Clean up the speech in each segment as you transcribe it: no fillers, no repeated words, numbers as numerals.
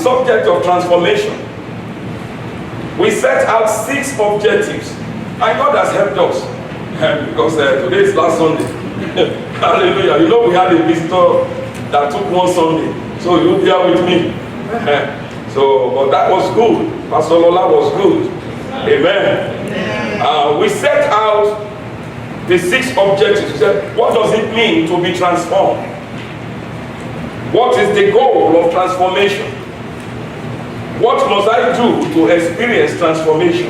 subject of transformation. We set out 6 objectives, and God has helped us because today is last Sunday. Hallelujah. You know, we had a visitor that took one Sunday, so you'll be here with me. But that was good. Pastor Lola was good. Amen. We set out the 6 objectives. We said, what does it mean to be transformed? What is the goal of transformation? What must I do to experience transformation?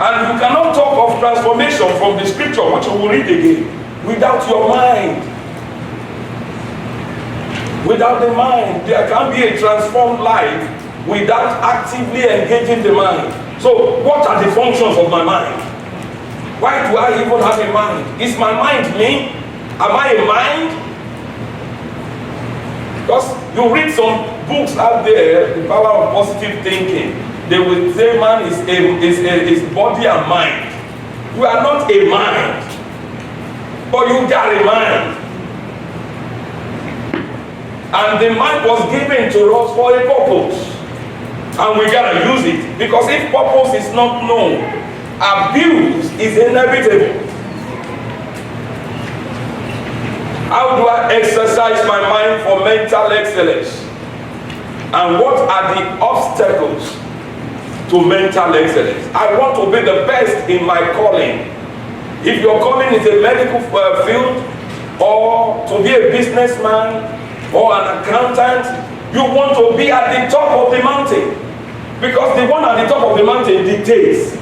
And you cannot talk of transformation from the scripture, which we will read again, without your mind. Without the mind, there can't be a transformed life without actively engaging the mind. So, what are the functions of my mind? Why do I even have a mind? Is my mind me? Am I a mind? Because you read some books out there, the power of positive thinking. They will say man is body and mind. You are not a mind, but you got a mind. And the mind was given to us for a purpose. And we gotta use it. Because if purpose is not known, abuse is inevitable. How do I exercise my mind for mental excellence? And what are the obstacles to mental excellence? I want to be the best in my calling. If your calling is a medical field, or to be a businessman, or an accountant, you want to be at the top of the mountain. Because the one at the top of the mountain dictates.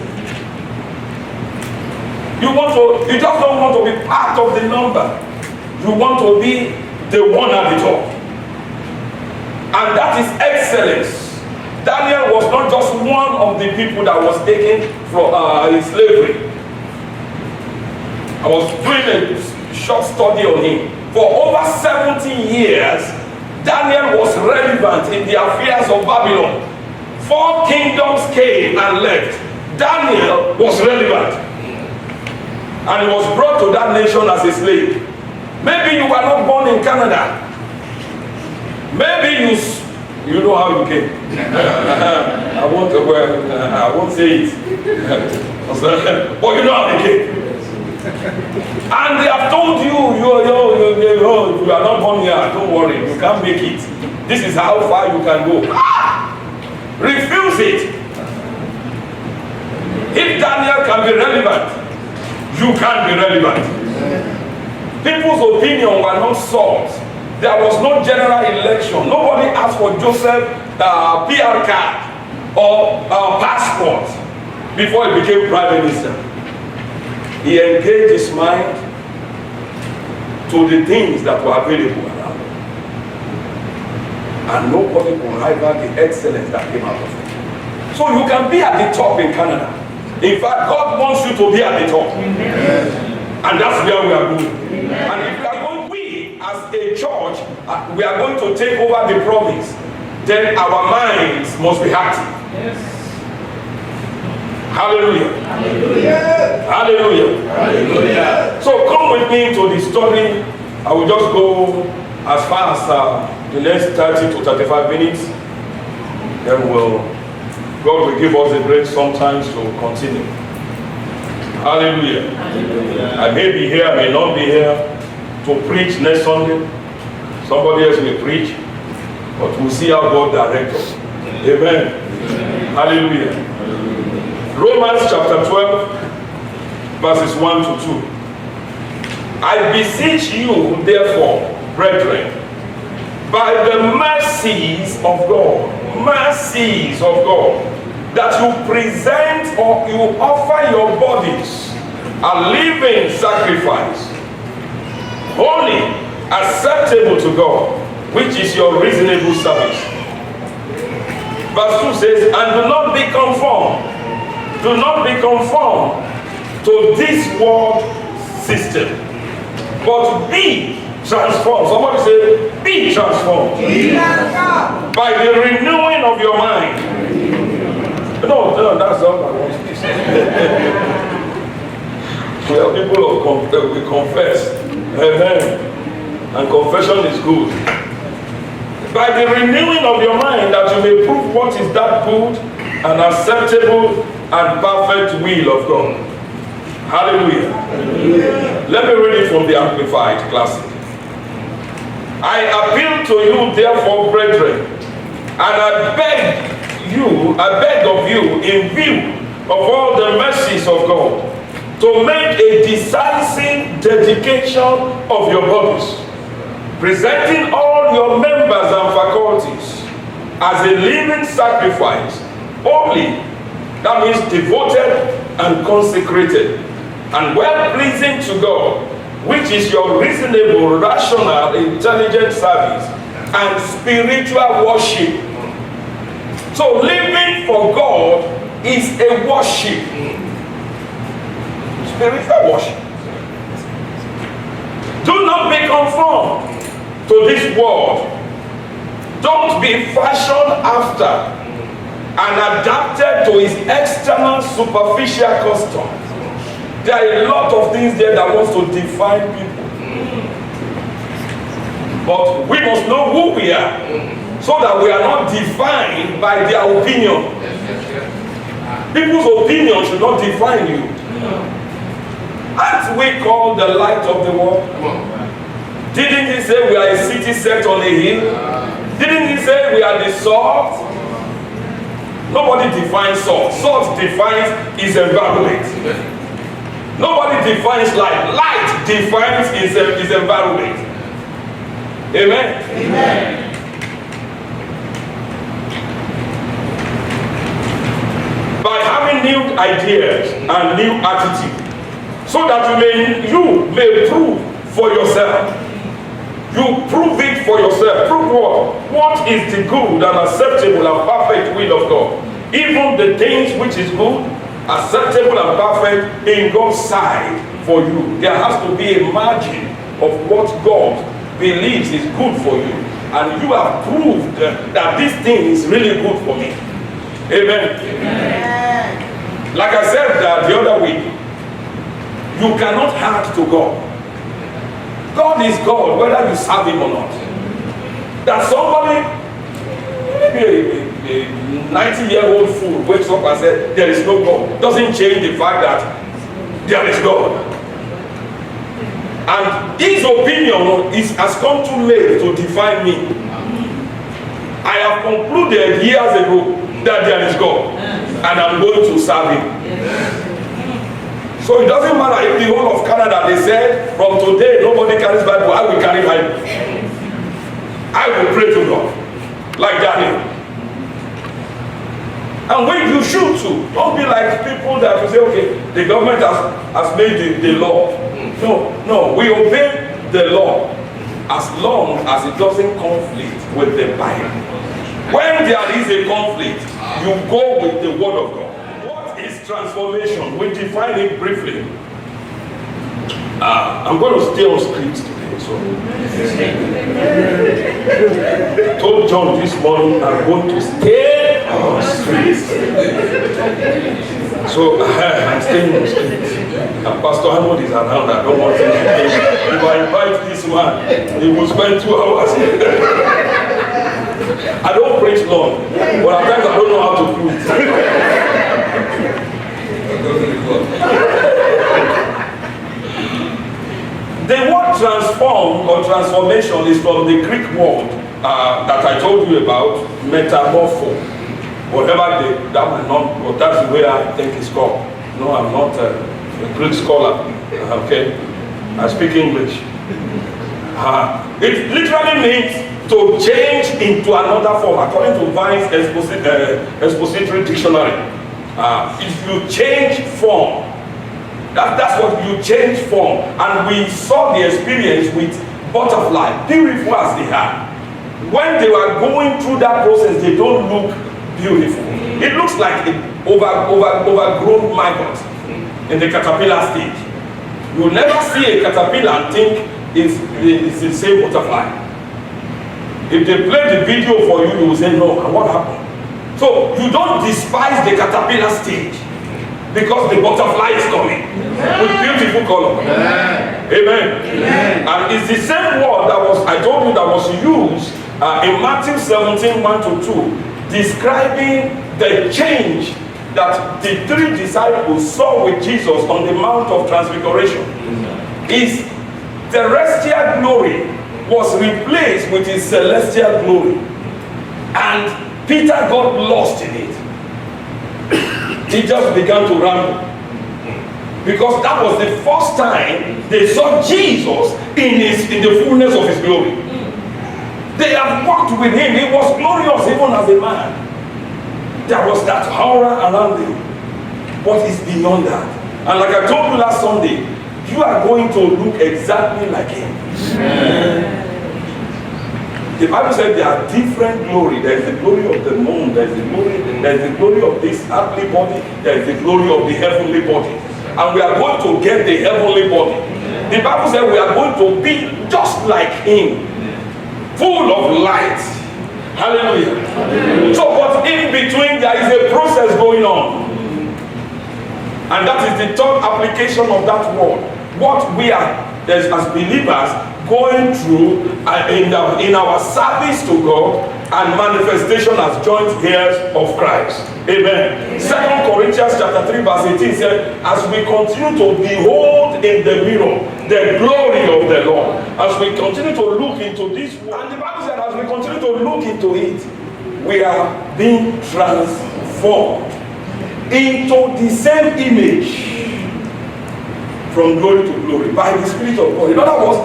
You just don't want to be part of the number. You want to be the one at the top. And that is excellence. Daniel was not just one of the people that was taken from slavery. I was doing a short study on him. For over 70 years, Daniel was relevant in the affairs of Babylon. 4 kingdoms came and left. Daniel was relevant. And he was brought to that nation as a slave. Maybe you were not born in Canada. Maybe you know how you came. I won't say it. But you know how you came. And they have told you are not born here. Don't worry, you can't make it. This is how far you can go. Refuse it. If Daniel can be relevant, you can be relevant. People's opinion were not sought. There was no general election. Nobody asked for Joseph PR card or passport before he became prime minister. He engaged his mind to the things that were available around him. And nobody could rival the excellence that came out of it. So you can be at the top in Canada. In fact, God wants you to be at the top. Amen. And that's where we are going. Amen. And if we are going, we as a church, we are going to take over the province, then our minds must be active. Yes. Hallelujah. Hallelujah. Hallelujah. Hallelujah. So come with me to the study. I will just go as far as the next 30 to 35 minutes. Then God will give us the grace sometimes to continue. Hallelujah. Hallelujah. I may be here, I may not be here to preach next Sunday. Somebody else will preach. But we'll see how God directs us. Amen. Amen. Hallelujah. Romans chapter 12, verses 1 to 2. I beseech you, therefore, brethren, by the mercies of God, that you present or you offer your bodies a living sacrifice, holy, acceptable to God, which is your reasonable service. Verse 2 says, and do not be conformed to this world system, but be transformed. Somebody say, be transformed. By the renewing of your mind. No, that's not what I want to say. We are people of we confess. Amen. And confession is good. by the renewing of your mind, that you may prove what is that good and acceptable and perfect will of God. Hallelujah. Hallelujah. Let me read it from the Amplified Classic. I appeal to you, therefore, brethren, and I beg of you, in view of all the mercies of God, to make a decisive dedication of your bodies, presenting all your members and faculties as a living sacrifice, holy, that means devoted and consecrated, and well-pleasing to God, which is your reasonable, rational, intelligent service and spiritual worship. So living for God is a worship. Spiritual worship. Do not be conformed to this world. Don't be fashioned after and adapted to its external superficial customs. There are a lot of things there that wants to define people. But we must know who we are, so that we are not defined by their opinion. People's opinion should not define you. Aren't we called the light of the world? Didn't he say we are a city set on a hill? Didn't he say we are the salt? Nobody defines salt. Salt defines his environment. Nobody defines light. Light defines his environment. Amen? Amen. By having new ideas and new attitude, so that you may prove for yourself. You prove it for yourself. Prove what? What is the good and acceptable and perfect will of God? Even the things which is good, acceptable and perfect in God's sight for you. There has to be a margin of what God believes is good for you. And you have proved that this thing is really good for me. Amen. Amen. Like I said the other week, you cannot hurt to God. God is God, whether you serve him or not. That somebody, maybe a 90-year-old fool wakes up and says, there is no God, doesn't change the fact that there is God. And his opinion has come too late to define me. I have concluded years ago that there is God, and I'm going to serve him. So it doesn't matter if the whole of Canada, they said, from today, nobody carries Bible, I will carry Bible. I will pray to God, like Daniel. And when you should too, don't be like people that will say, okay, the government has made the law. No, we obey the law as long as it doesn't conflict with the Bible. When there is a conflict, you go with the word of God. Transformation, we define it briefly. I'm going to stay on script today. So, told John this morning, I'm going to stay on script. So I'm staying on script. And Pastor Arnold is around. I don't want him to pay. If I invite this man, he will spend 2 hours. I don't preach long, but at times I don't know how to preach. The word transform or transformation is from the Greek word that I told you about, metamorpho. Whatever that might not, but that's the way I think it's called. No, I'm not a Greek scholar. Okay, I speak English. It literally means to change into another form, according to Vine's expository dictionary. If you change form, that's what you change form. And we saw the experience with butterfly, beautiful as they are. When they were going through that process, they don't look beautiful. It looks like an overgrown maggot in the caterpillar stage. You'll never see a caterpillar and think it's the same butterfly. If they play the video for you, you will say, no, and what happened? So you don't despise the caterpillar stage because the butterfly is coming with beautiful color. Amen. Amen. And it's the same word that I told you that was used in Matthew 17, 1-2, describing the change that the three disciples saw with Jesus on the Mount of Transfiguration. His terrestrial glory was replaced with his celestial glory. And Peter got lost in it. He just began to ramble. Because that was the first time they saw Jesus in the fullness of his glory. They have walked with him. He was glorious even as a man. There was that aura around him. What is beyond that? And like I told you last Sunday, you are going to look exactly like him. Amen. The Bible said there are different glory. There is the glory of the moon. There is the glory of this earthly body. There is the glory of the heavenly body. And we are going to get the heavenly body. The Bible said we are going to be just like him, full of light. Hallelujah. So, but in between there is a process going on. And that is the third application of that word. What we are, as believers, going through in our service to God and manifestation as joint heirs of Christ. Amen. 2 Corinthians chapter 3 verse 18 said, as we continue to behold in the mirror the glory of the Lord, as we continue to look into this world, and the Bible said as we continue to look into it, we are being transformed into the same image from glory to glory by the Spirit of God. In other words,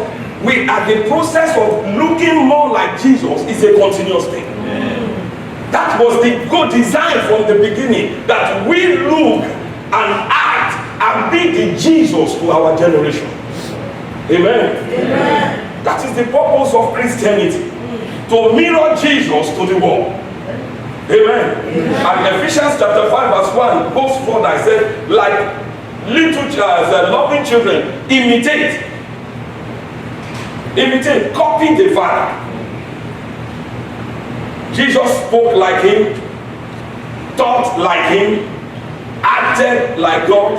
we are the process of looking more like Jesus is a continuous thing. That was the good design from the beginning, that we look and act and be the Jesus to our generation. Amen. Amen. That is the purpose of Christianity, to mirror Jesus to the world. Amen. And Ephesians chapter 5 verse 1 goes further. I said, like little loving children, imitate, copy the Father. Jesus spoke like him, thought like him, acted like God,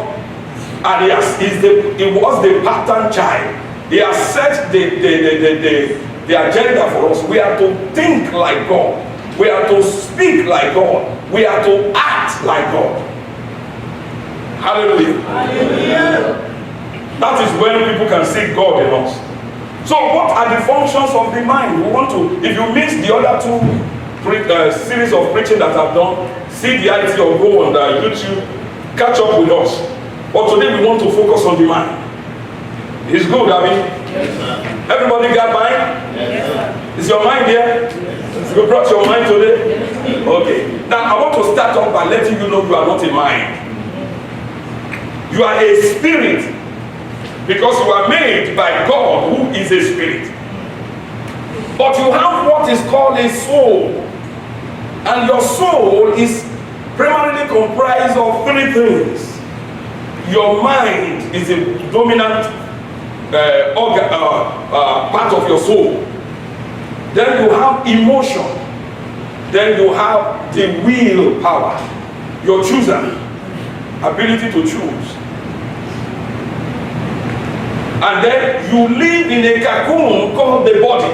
and he was the pattern child. He has set the agenda for us. We are to think like God. We are to speak like God. We are to act like God. Hallelujah. Hallelujah. That is when people can see God in us. So what are the functions of the mind? We want to, if you miss the other two series of preaching that I've done, see the IT or go on YouTube, catch up with us. But today we want to focus on the mind. It's good, I mean. Yes, everybody got mind? Yes, sir. Is your mind here? Yes. You brought your mind today? Yes. Okay. Now I want to start off by letting you know you are not a mind. You are a spirit, because you are made by God, who is a spirit. But you have what is called a soul. And your soul is primarily comprised of three things. Your mind is a dominant part of your soul. Then you have emotion. Then you have the will power, your chooser, ability to choose. And then you live in a cocoon called the body.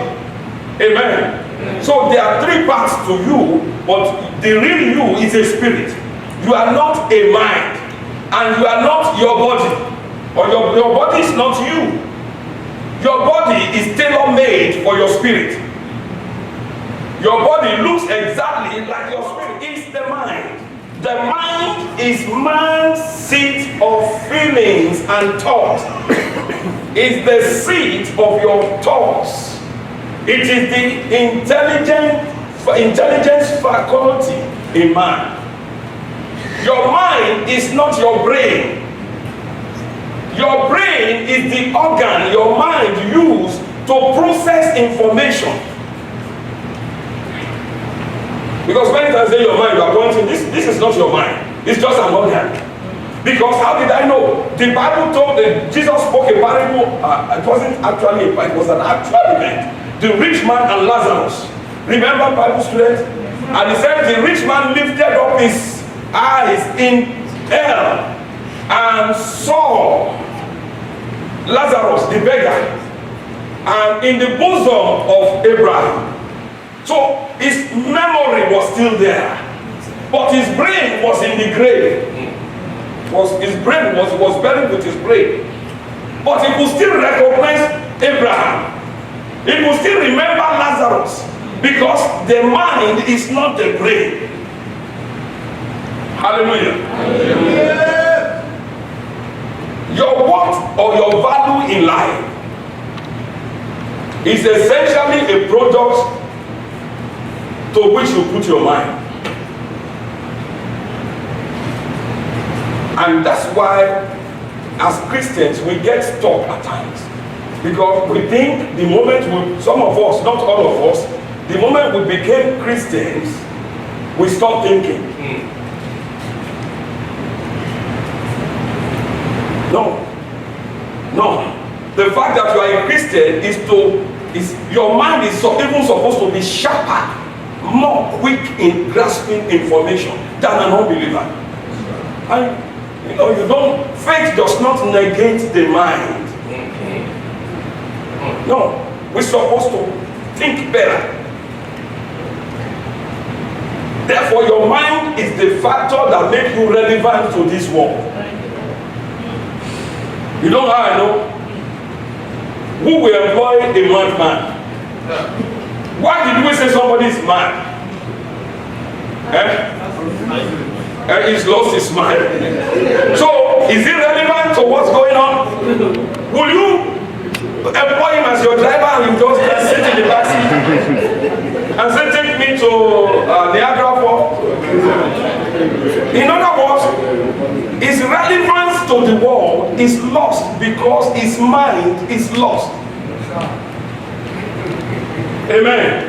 Amen. So there are three parts to you, but the real you is a spirit. You are not a mind, and you are not your body, or your body is not you. Your body is tailor-made for your spirit. Your body looks exactly like your spirit. It's the mind. The mind is man's seat of feelings and thoughts. It's the seat of your thoughts. It is the intelligence faculty in man. Your mind is not your brain. Your brain is the organ your mind uses to process information. Because many times in your mind you are going to this is not your mind. It's just an organ. Because how did I know? The Bible told that Jesus spoke a parable. It wasn't actually a parable, it was an actual event. The rich man and Lazarus. Remember, Bible students? And he said the rich man lifted up his eyes in hell and saw Lazarus, the beggar, and in the bosom of Abraham. So his memory was still there, but his brain was in the grave. His brain was buried with his brain. But he could still recognize Abraham. He could still remember Lazarus, because the mind is not the brain. Hallelujah. Hallelujah. Your worth or your value in life is essentially a product to which you put your mind. And that's why, as Christians, we get stuck at times. Because we think the moment some of us, not all of us, the moment we became Christians, we stop thinking. No. The fact that you are a Christian is your mind is even supposed to be sharper, more quick in grasping information than an unbeliever. And faith does not negate the mind. No, we're supposed to think better. Therefore, your mind is the factor that makes you relevant to this world. You know how I know? Who will employ a madman? Why did we say somebody is mad? He's lost his mind. So, is it relevant to what's going on? Will you employ him as your driver and you just sit in the back seat and say, take me to Niagara Falls? In other words, his relevance to the world is lost because his mind is lost. Amen.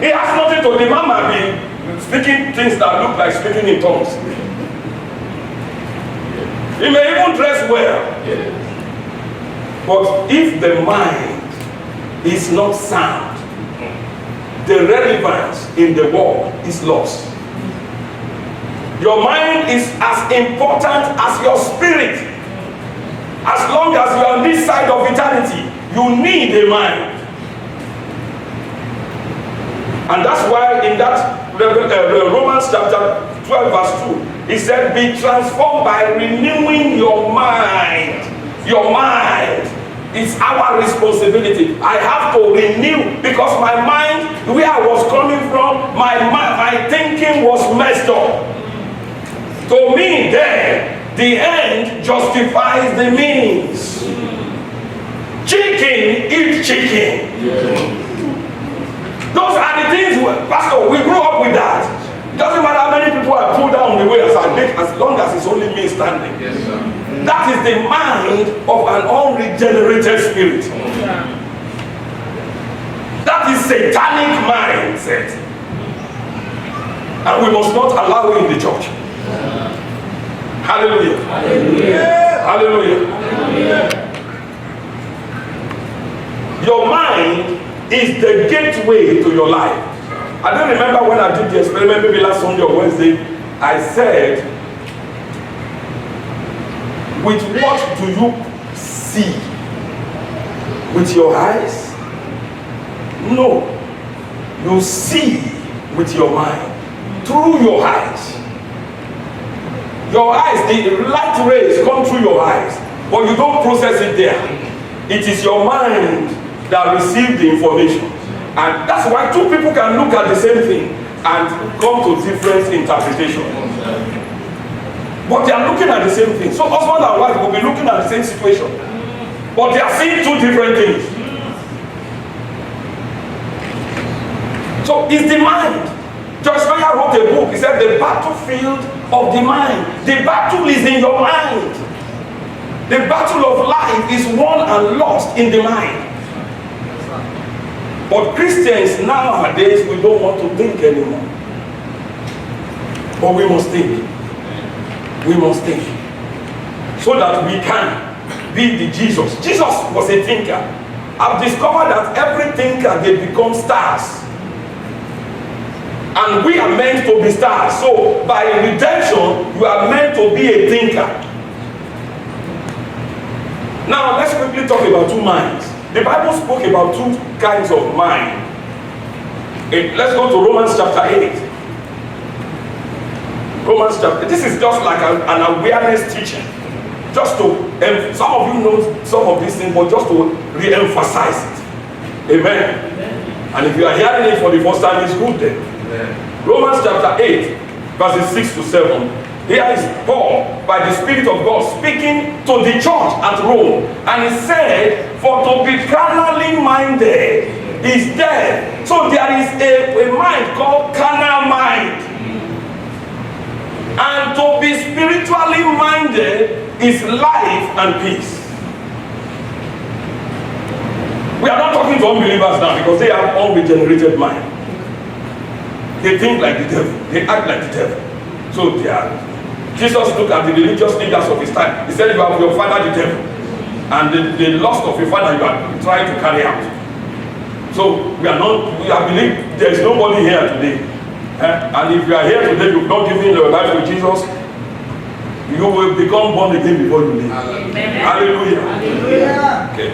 It has nothing to do. The man might be speaking things that look like speaking in tongues. He may even dress well. But if the mind is not sound, the relevance in the world is lost. Your mind is as important as your spirit. As long as you are on this side of eternity, you need a mind. And that's why in that Romans chapter 12 verse 2, he said, be transformed by renewing your mind. Your mind is our responsibility. I have to renew, because my mind, where I was coming from, my thinking was messed up. To me, then, the end justifies the means. Chicken eat chicken. Those are the things, Pastor, we grew up with that. It doesn't matter how many people are pulled down the way as long as it's only me standing. Yes, sir. That is the mind of an unregenerated spirit. That is satanic mindset. And we must not allow it in the church. Hallelujah. Hallelujah. Hallelujah. Hallelujah. Your mind is the gateway to your life. I don't remember when I did the experiment, maybe last Sunday or Wednesday, I said, with what do you see? With your eyes? No. You see with your mind. Through your eyes. Your eyes, the light rays come through your eyes, but you don't process it there. It is your mind that receives the information. And that's why two people can look at the same thing and come to different interpretations. But they are looking at the same thing. So husband and wife will be looking at the same situation, but they are seeing two different things. So it's the mind. Joyce Meyer wrote a book. He said the battlefield of the mind. The battle is in your mind. The battle of life is won and lost in the mind. But Christians nowadays, we don't want to think anymore. But we must think. We must think. So that we can be the Jesus. Jesus was a thinker. I've discovered that every thinker, they become stars. And we are meant to be stars. So by redemption, you are meant to be a thinker. Now let's quickly talk about two minds. The Bible spoke about two kinds of mind. Let's go to Romans chapter 8. Romans chapter, this is just like an awareness teaching. Just to, some of you know some of these things, but just to re-emphasize it. Amen. Amen. And if you are hearing it for the first time, it's good then. Amen. Romans chapter 8, verses 6 to 7. Here is Paul, by the Spirit of God, speaking to the church at Rome. And he said, for to be carnally minded is death. So there is a mind called carnal mind. And to be spiritually minded is life and peace. We are not talking to unbelievers now because they have unregenerated mind. They think like the devil. They act like the devil. So they are. Jesus looked at the religious leaders of his time. He said, you have your father the devil. And the lust of your father you are trying to carry out. So we are believe there is nobody here today. And if you are here today, you've not given your life to Jesus, you will become born again before you leave. Hallelujah. Hallelujah. Okay.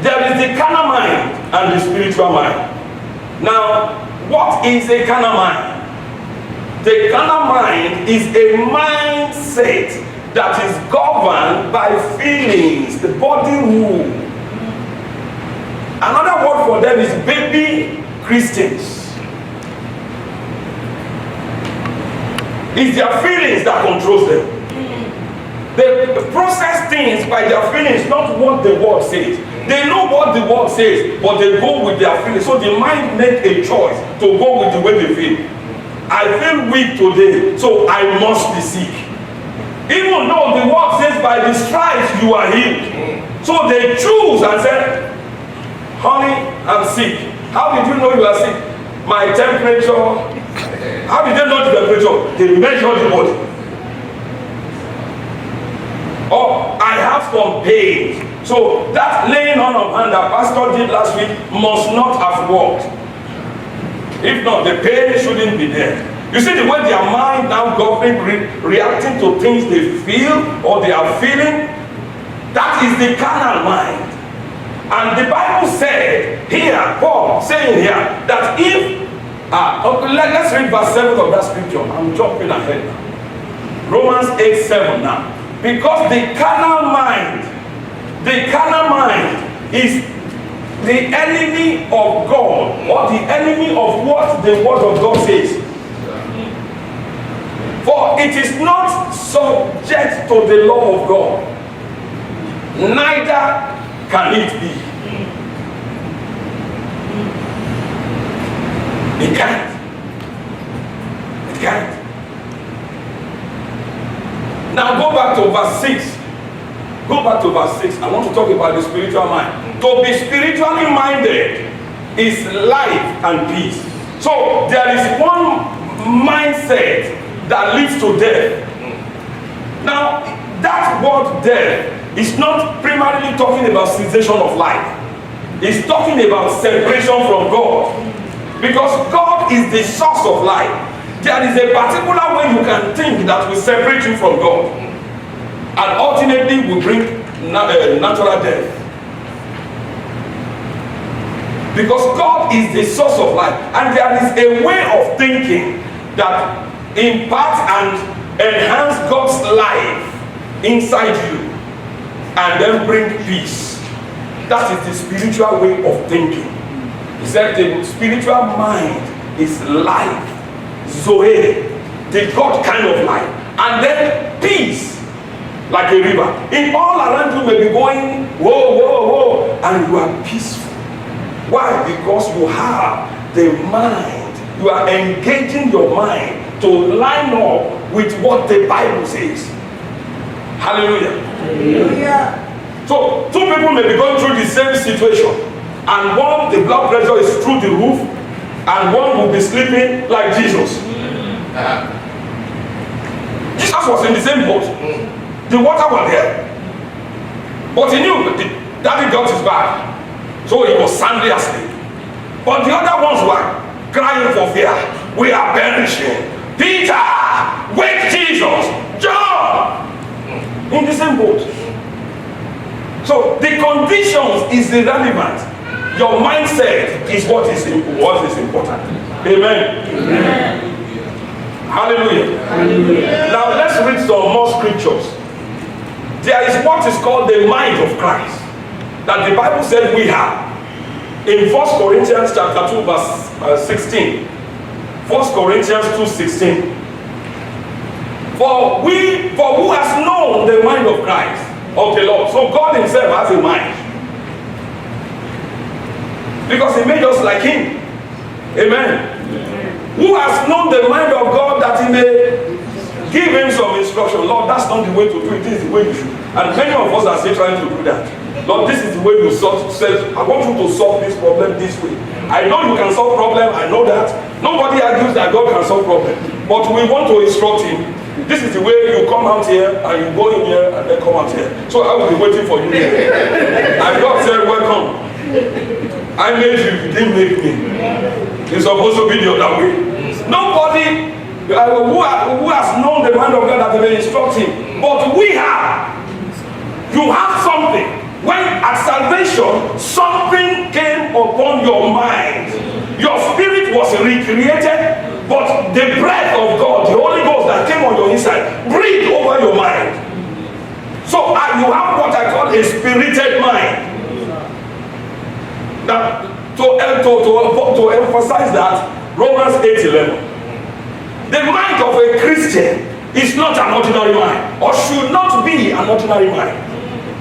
There is the carnal mind and the spiritual mind. Now, what is a carnal mind? The carnal mind is a mindset that is governed by feelings, the body rule. Another word for them is baby Christians. It's their feelings that controls them. They process things by their feelings, not what the word says. They know what the word says, but they go with their feelings. So the mind make a choice to go with the way they feel. I feel weak today, so I must be sick. Even though the word says by the stripes you are healed. So they choose and say, honey, I'm sick. How did you know you are sick? My temperature. How did they know the temperature? They measure the body. Or I have some pain. So that laying on of hand that pastor did last week must not have worked. If not, the pain shouldn't be there. You see the way their mind now governing, reacting to things they feel or they are feeling? That is the carnal mind. And the Bible said here, Paul saying here, that if, let's read verse 7 of that scripture. I'm jumping ahead now. Romans 8:7 now. Because the carnal mind is the enemy of God, or the enemy of what the word of God says. For it is not subject to the law of God, neither can it be. It can't. It can't. Now go back to verse 6. Go back to verse 6. I want to talk about the spiritual mind. To be spiritually minded is life and peace. So there is one mindset that leads to death. Now, that word death is not primarily talking about cessation of life. It's talking about separation from God. Because God is the source of life. There is a particular way you can think that will separate you from God. And ultimately will bring natural death. Because God is the source of life. And there is a way of thinking that imparts and enhances God's life inside you. And then bring peace. That is the spiritual way of thinking. He said the spiritual mind is life. Zoe. The God kind of life. And then peace. Like a river. In all around you may be going, whoa, whoa, whoa, and you are peaceful. Why? Because you have the mind. You are engaging your mind to line up with what the Bible says. Hallelujah. Hallelujah. So, two people may be going through the same situation. And one, the blood pressure is through the roof, and one will be sleeping like Jesus. Jesus was in the same boat. The water was there. But he knew that daddy got his back. So he was soundly asleep. But the other ones were crying for fear. We are perishing. Peter, wake Jesus. John. In the same boat. So the conditions is irrelevant. Your mindset is what is important. Amen. Amen. Hallelujah. Hallelujah. Now let's read some more scriptures. There is what is called the mind of Christ that the Bible said we have. In 1 Corinthians chapter 2 verse 16. 1 Corinthians 2:16. For who has known the mind of Christ, of the Lord? So God himself has a mind. Because he made us like him. Amen. Who has known the mind of God that he may give him some instruction? Lord, that's not the way to do it. This is the way you should. And many of us are still trying to do that. Lord, this is the way you solve. I want you to solve this problem this way. I know you can solve problem. I know that. Nobody argues that God can solve problem. But we want to instruct him. This is the way you come out here and you go in here and then come out here. So I will be waiting for you here. And God said, welcome. I made you. You didn't make me. You're supposed to be the other way. Nobody who has known the mind of God that they may instruct him. But we have. You have something. When at salvation, something came upon your mind. Your spirit was recreated, but the breath of God, the Holy Ghost that came on your inside, breathed over your mind. So you have what I call a spirited mind. Now, to emphasize that, Romans 8:11. The mind of a Christian is not an ordinary mind, or should not be an ordinary mind.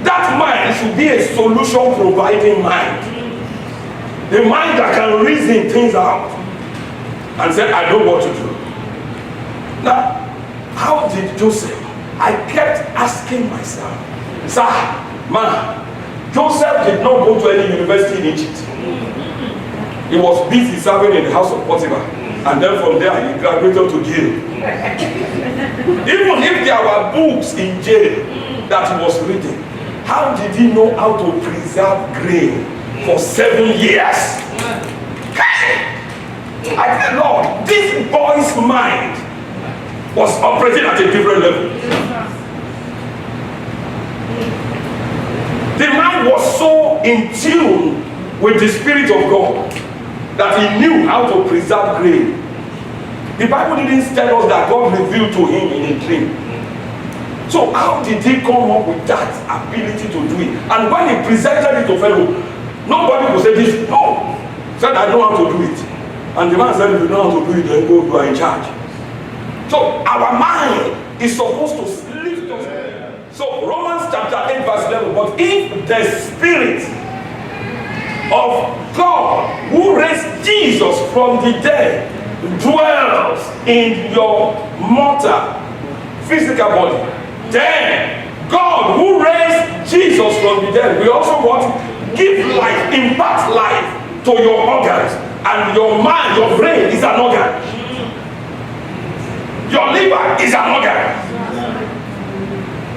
That mind should be a solution-providing mind. The mind that can reason things out and say, I know what to do. Now, how did Joseph? I kept asking myself, sir, man, Joseph did not go to any university in Egypt. He was busy serving in the house of Potiphar. And then from there, he graduated to jail. Even if there were books in jail that he was reading, how did he know how to preserve grain for 7 years? I tell Lord, this boy's mind was operating at a different level. The mind was so in tune with the Spirit of God that he knew how to preserve grain. The Bible didn't tell us that God revealed to him in a dream. So how did he come up with that ability to do it? And when he presented it to Pharaoh, nobody could say this. No. He said, I know how to do it. And the man said, if you know how to do it, then go, you are in charge. So our mind is supposed to lift us. So Romans chapter 8 verse 11. But if the Spirit of God who raised Jesus from the dead dwells in your mortal physical body, then God who raised Jesus from the dead will also want to give life, impart life to your organs. And your mind, your brain is an organ. Your liver is an organ.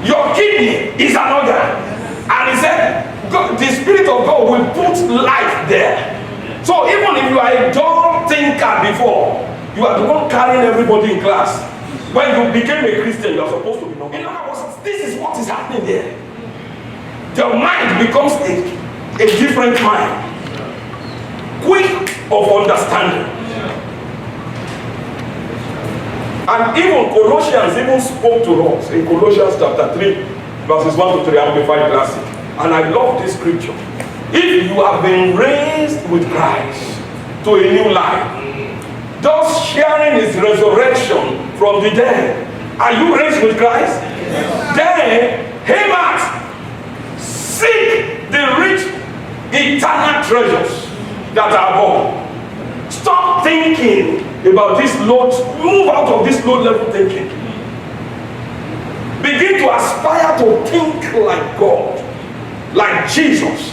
Your kidney is an organ. And he said, God, the Spirit of God will put life there. So even if you are a dull thinker before, you are the one carrying everybody in class. When you became a Christian, you are supposed to be known. In other words, this is what is happening there. Your mind becomes a different mind. Quick of understanding. And even Colossians even spoke to us in Colossians chapter 3, verses 1 to 3, Amplified Classic. And I love this scripture. If you have been raised with Christ to a new life, thus sharing his resurrection from the dead, are you raised with Christ? Yes. Then, seek the rich eternal treasures that are above. Stop thinking about this low, move out of this low level thinking. Begin to aspire to think like God, like Jesus.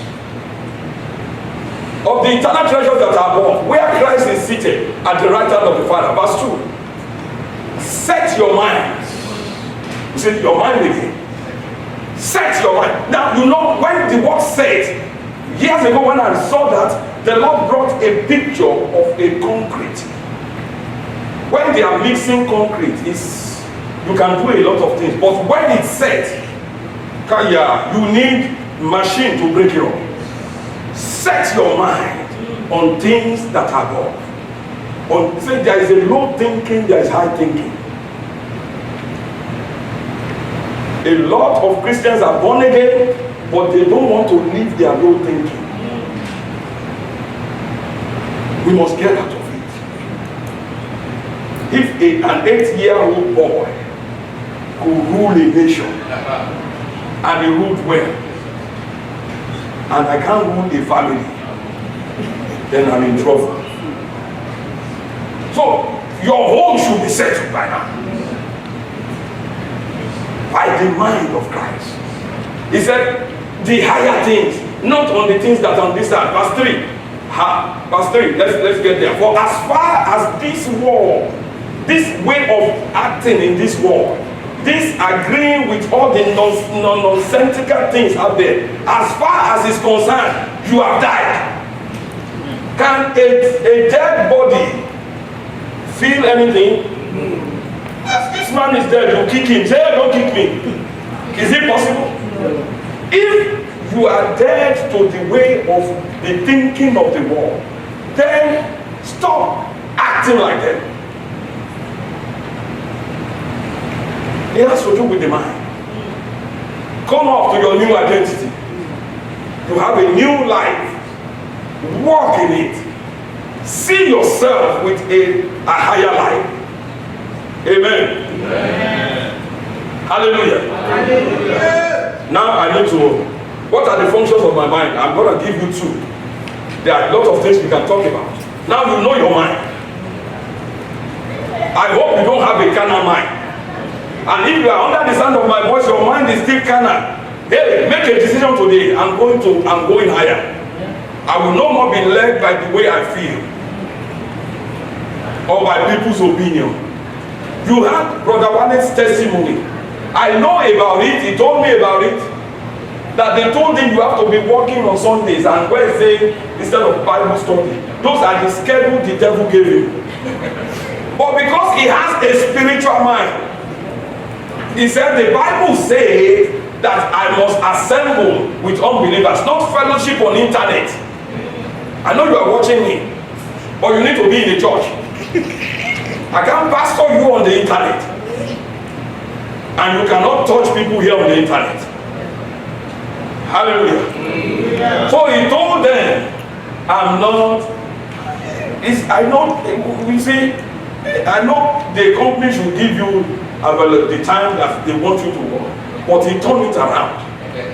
Of the eternal treasures that are above, where Christ is seated at the right hand of the Father. Verse 2. Set your mind. You see, your mind again. Set your mind. Now, you know, when the word set, years ago when I saw that, the Lord brought a picture of a concrete. When they are mixing concrete, you can do a lot of things. But when it's set, you need machine to break it up. Set your mind on things that are God. Say there is a low thinking, there is high thinking. A lot of Christians are born again, but they don't want to leave their low thinking. We must get out of it. If an 8-year-old boy could rule a nation, and he ruled well, and I can't rule a family, then I'm in trouble. So your home should be settled by now, by the mind of Christ. He said, the higher things, not on the things that are on this side. Verse 3. Verse 3, let's get there. For as far as this world, this way of acting in this world, this agreeing with all the nonsensical things out there, as far as is concerned, you have died. Can a dead body feel anything? As this man is dead, you kick him. Say, hey, don't kick me. Is it possible? If you are dead to the way of the thinking of the world, then stop acting like them. It has to do with the mind. Come up to your new identity. You have a new life. Walk in it. See yourself with a higher life. Amen. Amen. Hallelujah. Hallelujah. Now I need to, what are the functions of my mind? I'm going to give you two. There are a lot of things we can talk about. Now you know your mind. I hope you don't have a carnal mind. And if you are under the sound of my voice, your mind is still carnal. Hey, make a decision today. I'm going higher. I will no more be led by the way I feel or by people's opinion. You had Brother Wale's testimony. I know about it. He told me about it. That they told him you have to be working on Sundays and Wednesday instead of Bible study. Those are the schedule the devil gave him. But because he has a spiritual mind, he said the Bible says that I must assemble with unbelievers, not fellowship on internet. I know you are watching me, but you need to be in the church. I can't pastor you on the internet, and you cannot touch people here on the internet. Hallelujah. Yeah. So he told them, I'm not, I know, we see, I know the company should give you the time that they want you to work, but he turned it around.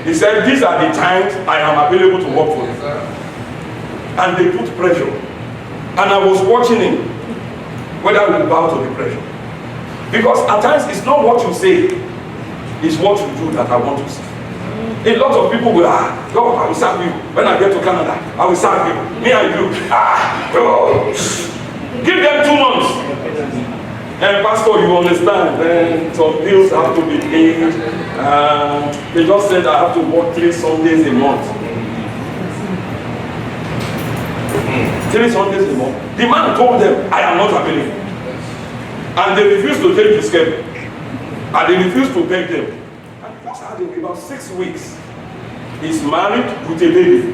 He said, these are the times I am available to work for you. And they put pressure. And I was watching him, whether I will bow to the pressure. Because at times it's not what you say, it's what you do that I want to see. A lot of people will, God, I will serve you. When I get to Canada, I will serve you. Me and you. Give them 2 months. And pastor, you understand, then some bills have to be paid. They just said I have to work 3 Sundays a month. 3 Sundays a month. The man told them, I am not available. And they refused to take the schedule. And they refused to beg them. In about 6 weeks, he's married with a baby,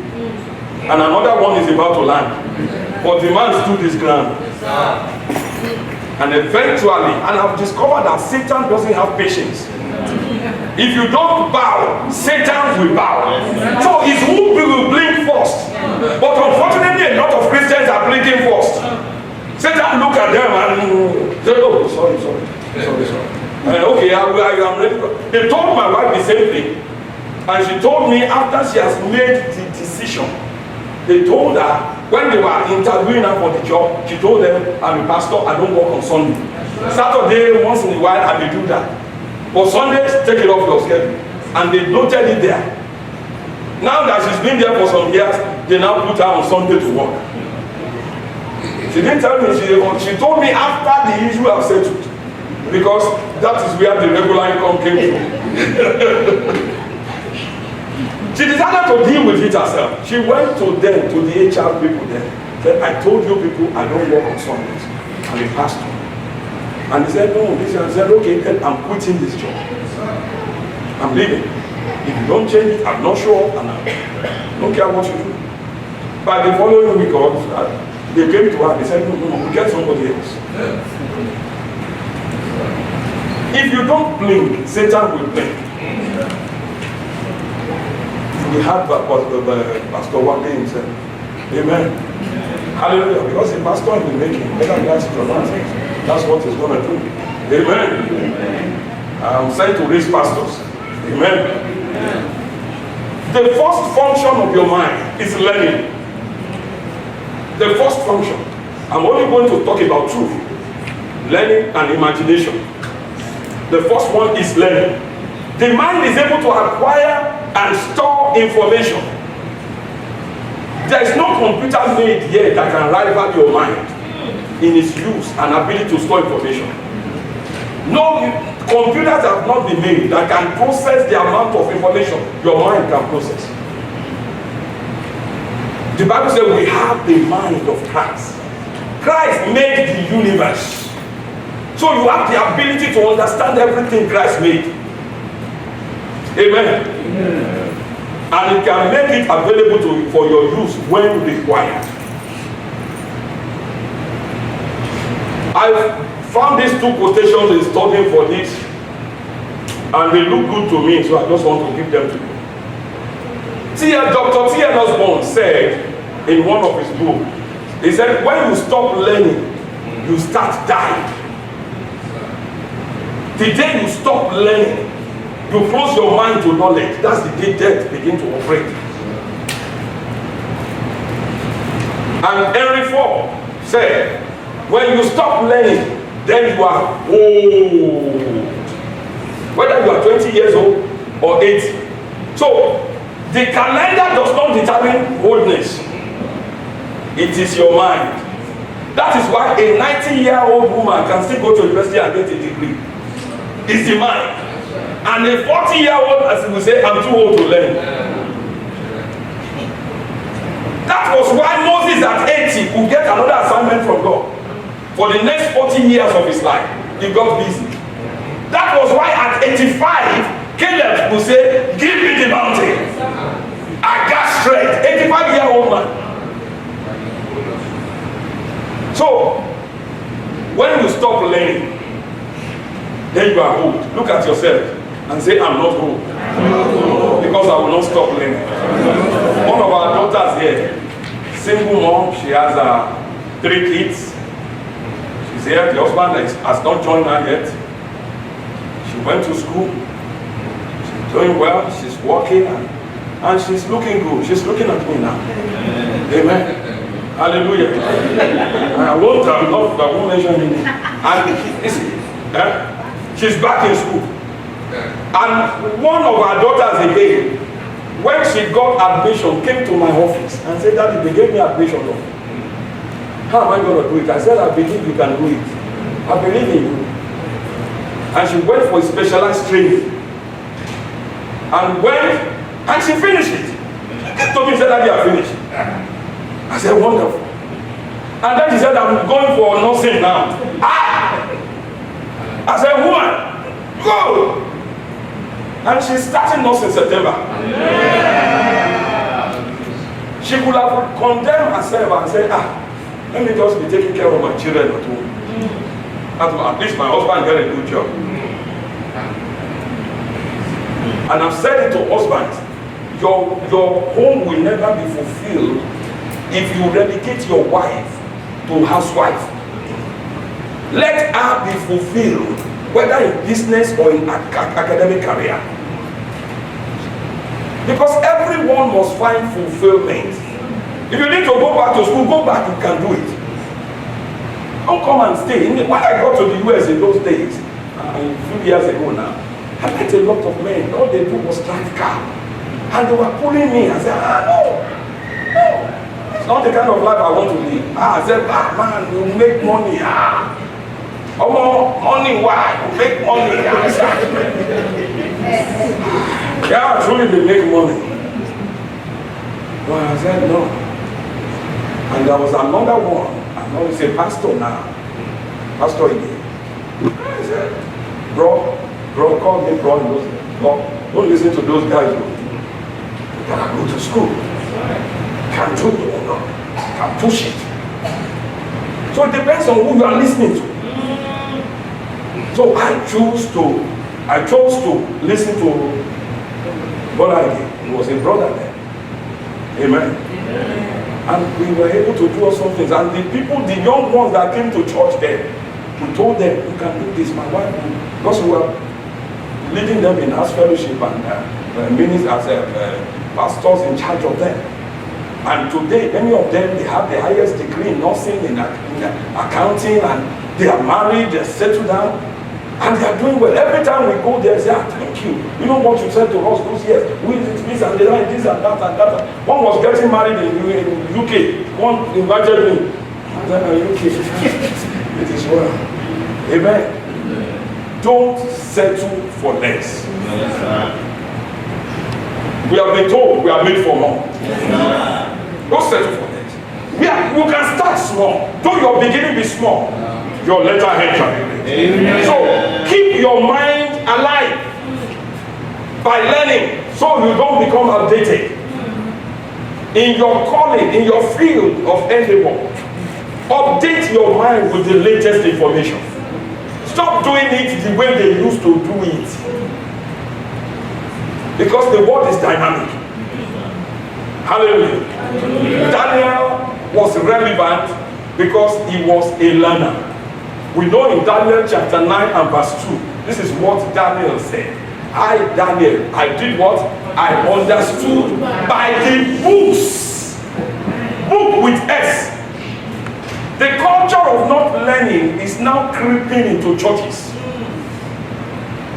and another one is about to land. But the man stood his ground, and eventually, and I've discovered that Satan doesn't have patience. If you don't bow, Satan will bow. So it's who will blink first. But unfortunately, a lot of Christians are blinking first. Satan look at them and say, oh, sorry. Okay, I am ready. They told my wife the same thing. And she told me after she has made the decision, they told her, when they were interviewing her for the job, she told them, I'm a pastor, I don't work on Sunday. Saturday, once in a while, I may do that. But Sundays, take it off your schedule. And they noted it there. Now that she's been there for some years, they now put her on Sunday to work. She didn't tell me, she told me after the issue I've settled. Because that is where the regular income came from. She decided to deal with it herself. She went to them, to the HR people there. Said, I told you people I don't work on Sundays. I'm a pastor. And they said, no, this year. I said, okay, then I'm quitting this job. I'm leaving. If you don't change it, I'm not sure, and I don't care what you do. By the following week, they came to her, they said, no, we get somebody else. If you don't blink, Satan will blink. We had Pastor one day himself. Amen. Hallelujah. Because the pastor in the making, that's what he's going to do. Amen. I'm sent to raise pastors. Amen. The first function of your mind is learning. The first function. I'm only going to talk about truth, learning, and imagination. The first one is learning. The mind is able to acquire and store information. There is no computer made yet that can rival your mind in its use and ability to store information. No computers have not been made that can process the amount of information your mind can process. The Bible says we have the mind of Christ. Christ made the universe. So you have the ability to understand everything Christ made. Amen. And it can make it available for your use when required. I found these two quotations in studying for this, and they look good to me, so I just want to give them to you. Dr. T.L. Osborne said in one of his books, he said, when you stop learning, you start dying. The day you stop learning, you close your mind to knowledge. That's the day death begins to operate. And Henry Ford said, when you stop learning, then you are old. Whether you are 20 years old or 80. So, the calendar does not determine oldness. It is your mind. That is why a 90-year-old woman can still go to university and get a degree. It's the mind. And a 40-year-old, as we will say, I'm too old to learn. That was why Moses at 80 could get another assignment from God. For the next 40 years of his life, he got busy. That was why at 85, Caleb would say, give me the mountain. I got straight. 85-year-old man. So, when you stop learning, then you are old. Look at yourself and say, I'm not old. Because I will not stop learning. One of our daughters here, single mom, she has 3 kids. She's here, the husband has not joined her yet. She went to school. She's doing well, she's working, and she's looking good. She's looking at me now. Amen. Hallelujah. I won't mention it. And she's back in school. And one of our daughters again, when she got admission, came to my office and said, Daddy, they gave me admission. How am I going to do it? I said, I believe you can do it. I believe in you. And she went for a specialized training. And she finished it. She came to me and said, Daddy, I finished. I said, wonderful. And then she said, I'm going for nursing now. I said, woman, go! And she's starting nursing in September. She could have condemned herself and said, let me just be taking care of my children at home. At least my husband got a good job. And I've said it to husbands, your home will never be fulfilled if you relegate your wife to housewife. Let her be fulfilled, whether in business or in academic career. Because everyone must find fulfillment. If you need to go back to school, go back, you can do it. Don't come and stay. When I got to the US in those days, a few years ago now, I met a lot of men. All they do was drive car. And they were pulling me. I said, no. It's not the kind of life I want to live. I said, man, you make money. Money, why? You make money. Yeah, truly they make money. But I said, no. And there was another one. I know he's a pastor now. Pastor again. I said, bro, call me bro. Don't listen to those guys. You gotta go to school. can do it or not, can push it. So it depends on who you are listening to. So I chose to listen to Brother Ige. He was a brother there. Amen. And we were able to do some things. And the people, the young ones that came to church there, we told them, you can do this. My wife, because we were leading them in house fellowship and ministers as pastors in charge of them. And today, many of them, they have the highest degree in nursing, in accounting, and they are married, they're settled down, and they are doing well. Every time we go there, they say, thank you. You know what you said to us those years? We did this and that, this and that and that. One was getting married in UK. One invited me. I said, UK. It is well. Amen. Don't settle for less. We have been told we are made for more. Don't settle for less. You can start small. Though your beginning be small, your later end shall be great. So keep your mind alive by learning, so you don't become outdated in your calling, in your field of endeavor. Update your mind with the latest information. Stop doing it the way they used to do it, because the world is dynamic. Hallelujah. Daniel was relevant because he was a learner. We know in Daniel chapter 9 and verse 2, this is what Daniel said. I, Daniel, I did what? I understood by the books. Book with S. The culture of not learning is now creeping into churches.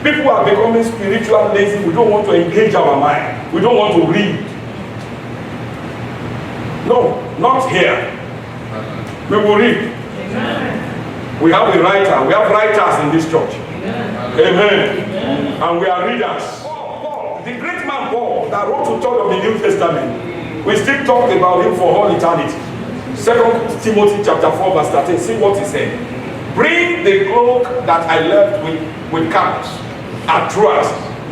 People are becoming spiritual lazy. We don't want to engage our mind. We don't want to read. No, not here. We will read. Amen. We have a writer. We have writers in this church. Amen. Amen. And we are readers. Paul, the great man Paul that wrote to church of the New Testament, we still talk about him for all eternity. 2 Timothy chapter 4 verse 13. See what he said. Bring the cloak that I left with Carpus at Troas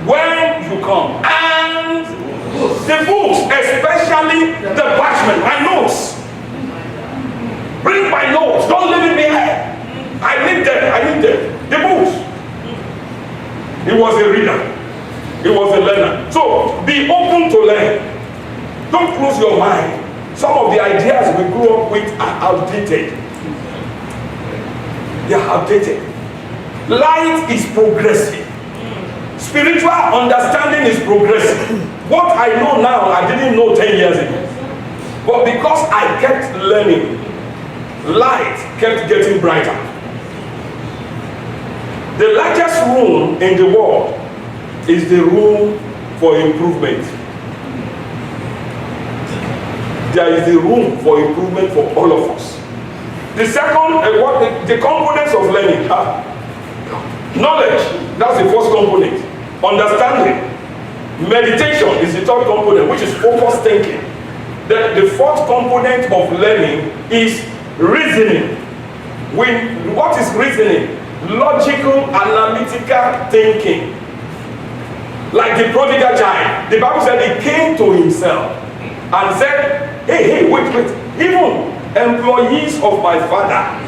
when you come, and the books, especially the parchment, my notes. Bring my notes. Don't leave it behind. I need them. The books. He was a reader. He was a learner. So be open to learn. Don't close your mind. Some of the ideas we grew up with are outdated. They are outdated. Light is progressive. Spiritual understanding is progressive. What I know now, I didn't know 10 years ago. But because I kept learning, light kept getting brighter. The largest room in the world is the room for improvement. There is the room for improvement for all of us. The second, the components of learning are knowledge. That's the first component. Understanding. Meditation is the third component, which is focused thinking. The fourth component of learning is reasoning. What is reasoning? Logical, analytical thinking. Like the prodigal child. The Bible said he came to himself and said, hey, wait. Even employees of my father,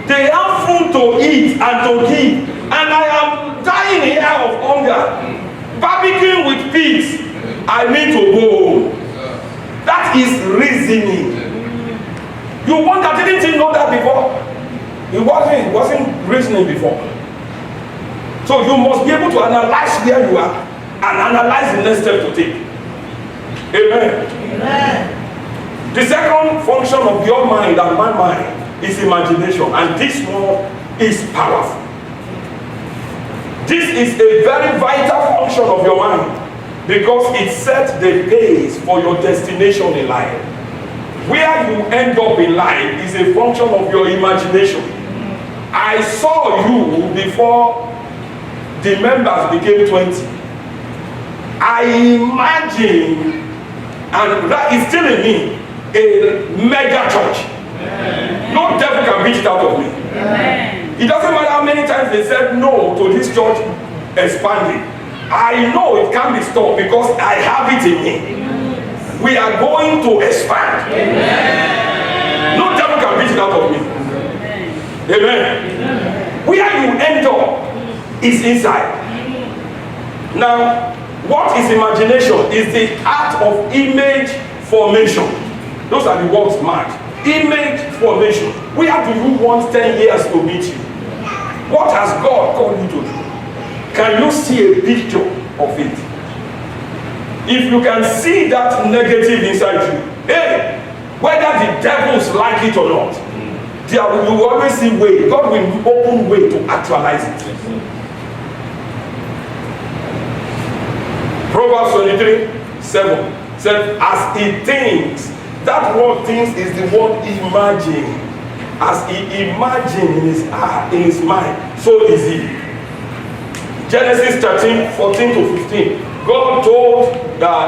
they have food to eat and to give, and I am dying here of hunger. Barbecuing with pigs, I need to go home. That is reasoning. You wonder, didn't you know that before? It wasn't reasoning before. So you must be able to analyze where you are and analyze the next step to take. Amen. Amen. The second function of your mind and my mind is imagination, and this one is powerful. This is a very vital function of your mind because it sets the pace for your destination in life. Where you end up in life is a function of your imagination. I saw you before the members became 20. I imagine, and that is still in me, a mega church. Amen. No devil can beat it out of me. Amen. It doesn't matter how many times they said no to this church expanding. I know it can be stopped because I have it in me. we are going to expand. Amen. No devil can beat it out of me. Amen. Amen. Where you end up is inside. Now, what is imagination? Is the art of image formation. Those are the words marked. Image formation. Where do you want 10 years to meet you? What has God called you to do? Can you see a picture of it? If you can see that negative inside you, hey, whether the devils like it or not, you will always see way. God will open way to actualize it. Proverbs 23:7 said, as he thinks, that word thinks is the word imagine. As he imagine in his heart, in his mind, so is he. Genesis 13:14-15. God told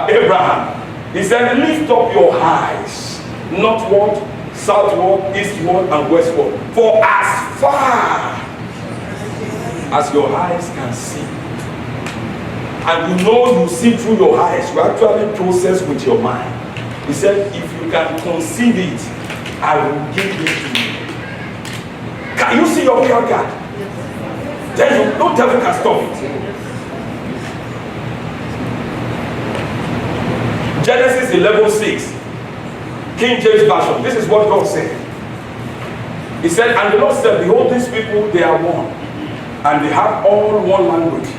Abraham, he said, lift up your eyes, northward, southward, eastward, and westward. For as far as your eyes can see. And you know you see through your eyes, you actually process with your mind. He said, if you can conceive it, I will give it to you. Can you see your pure God? Then no devil can stop it. Genesis 11:6, King James Version. This is what God said. He said, and the Lord said, behold, these people, they are one, and they have all one language.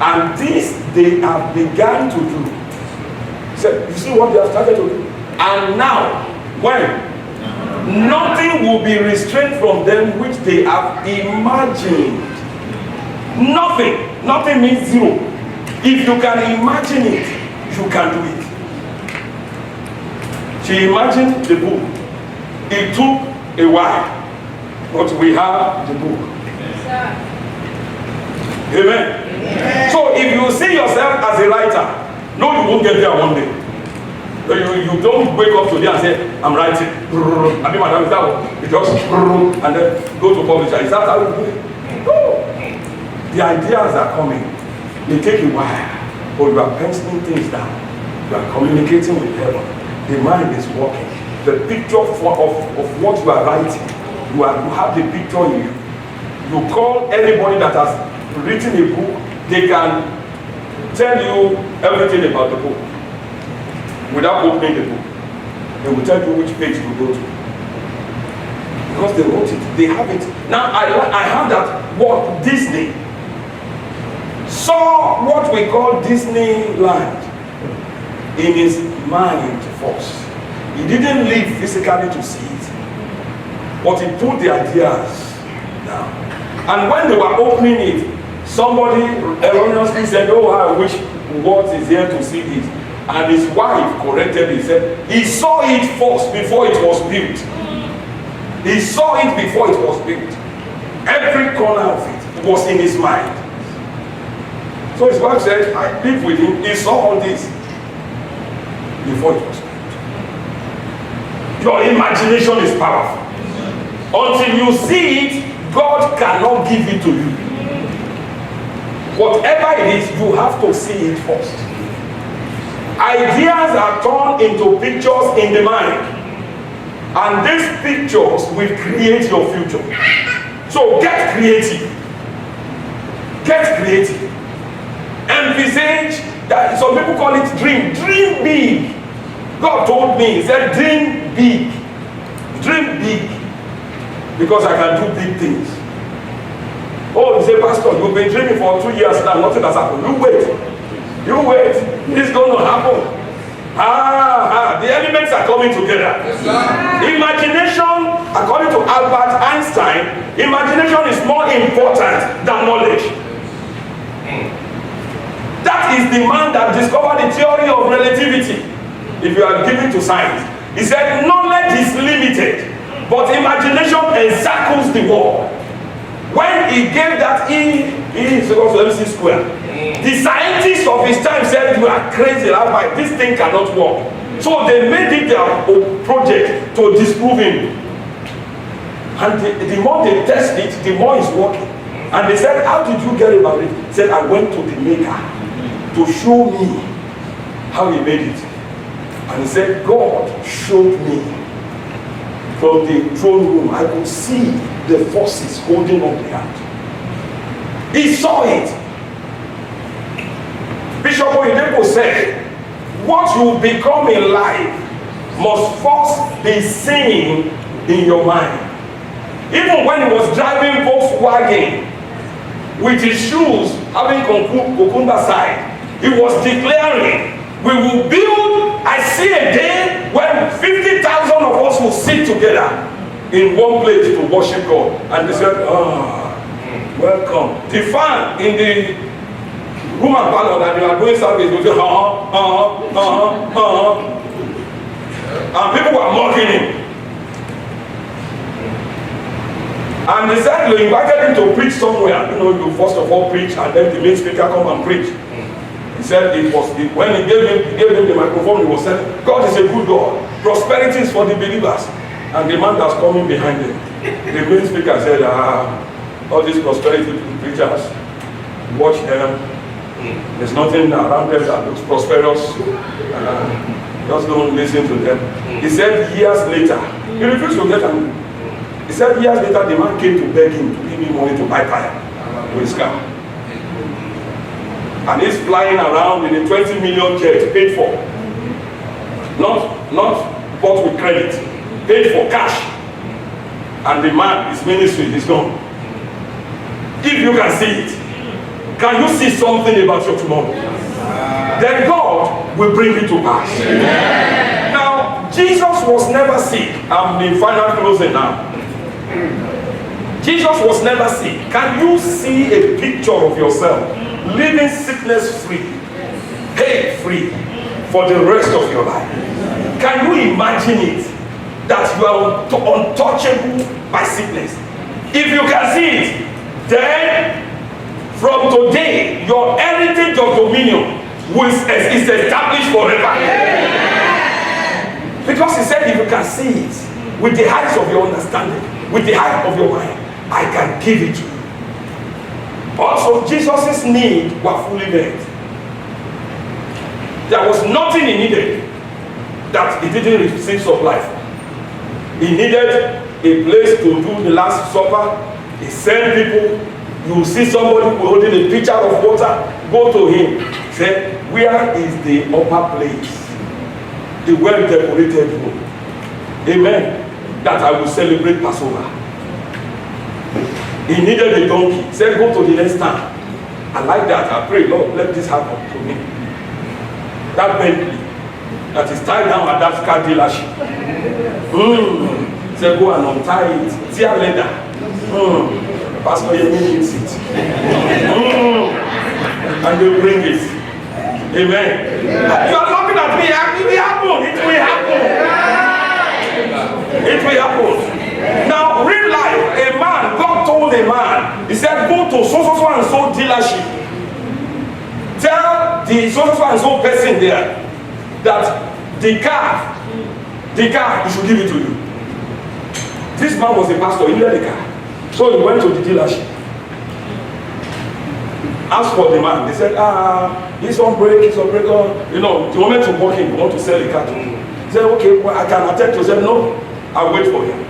And this they have begun to do. He said, you see what they have started to do? And now, when? Nothing will be restrained from them which they have imagined. Nothing. Nothing means zero. If you can imagine it, you can do it. She imagined the book. It took a while, but we have the book. Amen. Amen. So if you see yourself as a writer, no, you won't get there one day. You don't wake up today and say, I'm writing. I mean, madam, is that what? You just and then go to publisher. Is that how you do it? No. The ideas are coming. They take a while, but you are penciling things down. You are communicating with heaven. The mind is working. The picture of what you are writing, you have the picture in you. You call anybody that has written a book, they can tell you everything about the book without opening the book. They will tell you which page to go to. Because they wrote it, they have it. Now I have that Walt Disney saw what we call Disneyland in his mind first. He didn't live physically to see it, but he put the ideas down. And when they were opening it, somebody erroneously said, oh, I wish Walt is here to see it. And his wife corrected him. He said, he saw it first before it was built. He saw it before it was built. Every corner of it was in his mind. So his wife said, I live with him. He saw all this before it was built. Your imagination is powerful. Until you see it, God cannot give it to you. Whatever it is, you have to see it first. Ideas are turned into pictures in the mind. And these pictures will create your future. So get creative. Get creative. Envisage that. Some people call it dream. Dream big. God told me, he said, dream big. Dream big. Because I can do big things. Oh, you say, Pastor, you've been dreaming for 2 years now, nothing has happened. You wait. You wait. It's going to happen. The elements are coming together. Imagination, according to Albert Einstein, imagination is more important than knowledge. That is the man that discovered the theory of relativity. If you are given to science, he said knowledge is limited, but imagination encircles the world. When he gave that E is equal to MC square, the scientists of his time said, you are crazy, Rabbi, this thing cannot work. So they made it their project to disprove him. And the more they test it, the more it's working. And they said, how did you get about it? He said, I went to the maker to show me how he made it. And he said, God showed me from the throne room, I could see the forces holding up the hand. He saw it. Bishop Oyedepo said, what you become in life must first be seen in your mind. Even when he was driving Volkswagen with his shoes having cucumber side, he was declaring, we will build, I see a day when 50,000 of us will sit together in one place to worship God. And they said, welcome. The fan in the room and parlor that they are doing service will say, and people were mocking him. And they said, you invited him to preach somewhere. You know, you first of all preach, and then the main speaker come and preach. He said it was when he gave him the microphone, he was saying, God is a good God. Prosperity is for the believers. And the man that's coming behind him, the main speaker said, all these prosperity preachers, watch them. There's nothing around them that looks prosperous. Just don't listen to them. He said years later, he refused to get angry. He said years later, the man came to beg him to give him money to buy tire to his car. And he's flying around in a 20 million jet, paid for. Not bought with credit, paid for cash. And the man, his ministry is gone. If you can see it, can you see something about your tomorrow? Then God will bring it to pass. Amen. Now, Jesus was never sick. I'm in final closing now. Jesus was never sick. Can you see a picture of yourself living sickness free, pain free for the rest of your life? Can you imagine it? That you are untouchable by sickness. If you can see it, then from today, your heritage of dominion is established forever. Because he said, if you can see it with the eyes of your understanding, with the eyes of your mind, I can give it to you. Also, Jesus' needs were fully met. There was nothing he needed that he didn't receive supply for. He needed a place to do the Last Supper. He sent people. You see somebody holding a pitcher of water, go to him. Say, where is the upper place? The well-decorated room. Amen. That I will celebrate Passover. He needed a donkey. He said, go to the next town. I like that. I pray, Lord, let this happen to me. That Bentley that is tied down at that car dealership. He said, go and untie it. Tear leather. Pastor Yemi needs it. And they bring it. Amen. You are looking at me. It will happen. It will happen. It will happen. Now, real life, a man, God told a man, he said, go to so and so dealership. Tell the so and so person there that the car, he should give it to you. This man was a pastor, he needed the car. So he went to the dealership. Asked for the man. They said, he's on break, he's on break. You know, the moment you walk in, you want to sell the car to him. He said, okay, well, I can attend to. He said, no, I'll wait for him.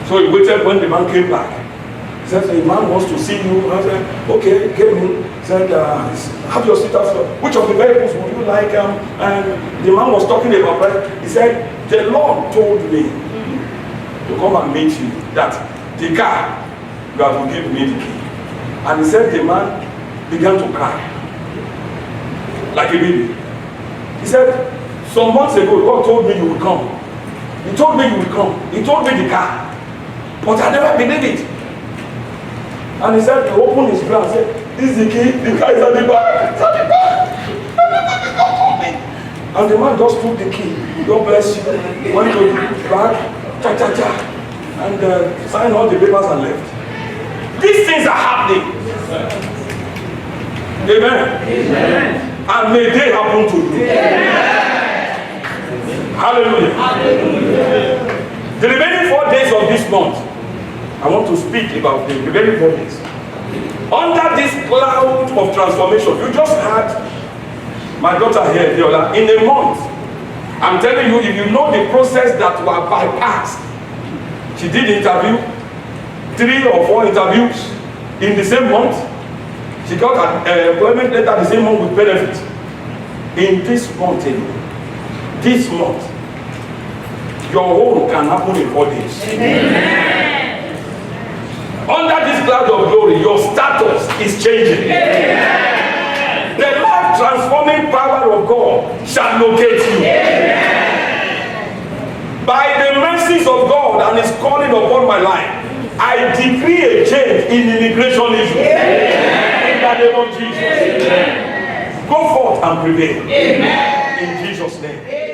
So he waited when the man came back. He said, the man wants to see you. I said, okay, came in. He said, have your seat after. Which of the vehicles would you like? And the man was talking about that. He said, the Lord told me to come and meet you, that the car, you have to give me the key. And he said the man began to cry like a baby. He said, some months ago, God told me you would come. He told me you would come. He told me the car. But I never believed it. And he said, he opened his glass and said, this is the key, the car is at the back. It's at the back. And the man just took the key. God bless you. Went to the back, and signed all the papers and left. These things are happening. Amen. Amen. And may they happen to you. Amen. Hallelujah. Hallelujah. The remaining 4 days of this month, I want to speak about the remaining 4 days. Under this cloud of transformation, you just had my daughter here, Diola, in a month, I'm telling you, if you know the process that were bypassed, she did interview, 3 or 4 interviews in the same month. She got an employment letter the same month with benefit. In this month, this month, your own can happen in 4 days. Amen. Under this cloud of glory, your status is changing. Amen. The life transforming power of God shall locate you. Amen. By the mercies of God and His calling upon my life, I decree a change in immigration issues. Amen. In the name of Jesus. Amen. Go forth and prevail. Amen. In Jesus' name. Amen.